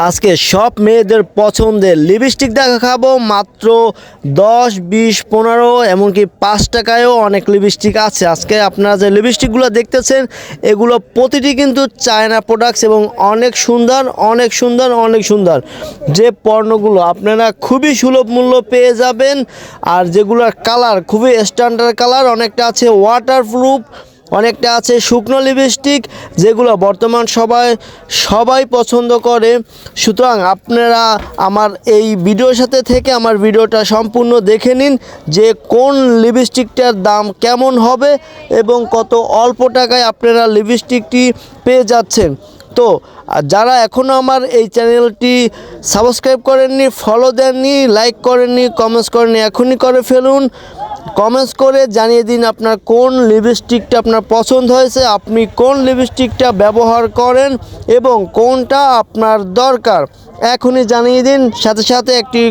আজকে সব মেয়েদের পছন্দের লিপস্টিক দেখাবো মাত্র 10, 20, 15 এমনকি 5 টাকায়ও অনেক লিপস্টিক আছে। আজকে আপনারা যে লিপস্টিকগুলো দেখতেছেন এগুলো প্রতিটি কিন্তু চায়না প্রোডাক্টস এবং অনেক সুন্দর অনেক সুন্দর অনেক সুন্দর। যে পণ্যগুলো আপনারা খুবই সুলভ মূল্য পেয়ে যাবেন, আর যেগুলোর কালার খুবই স্ট্যান্ডার্ড কালার, অনেকটা আছে ওয়াটারপ্রুফ, অনেকটা আছে শুকনো লিপস্টিক, যেগুলো বর্তমান সবাই পছন্দ করে। সুতরাং আপনারা আমার এই ভিডিওর সাথে থেকে আমার ভিডিওটা সম্পূর্ণ দেখে নিন যে কোন লিপস্টিকটার দাম কেমন হবে এবং কত অল্প টাকায় আপনারা লিপস্টিকটি পেয়ে যাচ্ছেন। তো যারা এখনও আমার এই চ্যানেলটি সাবস্ক্রাইব করেননি, ফলো দেননি, লাইক করেননি, কমেন্টস করেননি, এখনই করে ফেলুন। কমেন্টস করে জানিয়ে দিন আপনার কোন লিপস্টিকটা আপনার পছন্দ হয়েছে, আপনি কোন লিপস্টিকটা ব্যবহার করেন এবং কোনটা আপনার দরকার। এখনই জানিয়ে দিন, সাথে সাথে একটি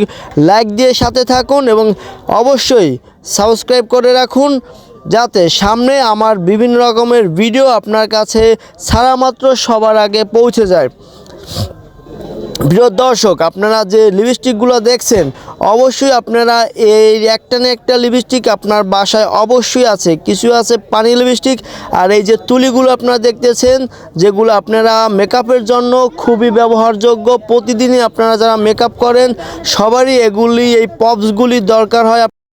লাইক দিয়ে সাথে থাকুন এবং অবশ্যই সাবস্ক্রাইব করে রাখুন, যাতে সামনে আমার বিভিন্ন রকমের ভিডিও আপনার কাছে ছাড়া মাত্র সবার আগে পৌঁছে যায়। প্রিয় দর্শক, আপনারা যে লিপস্টিকগুলো দেখছেন অবশ্যই আপনারা এই একটা না একটা লিপস্টিক আপনার বাসায় অবশ্যই আছে। কিছু আছে পানি লিপস্টিক, আর এই যে তুলিগুলো আপনারা দেখতেছেন যেগুলো আপনারা মেকআপের জন্য খুবই ব্যবহারযোগ্য। প্রতিদিনই আপনারা যারা মেকআপ করেন সবারই এই পপসগুলি দরকার হয়।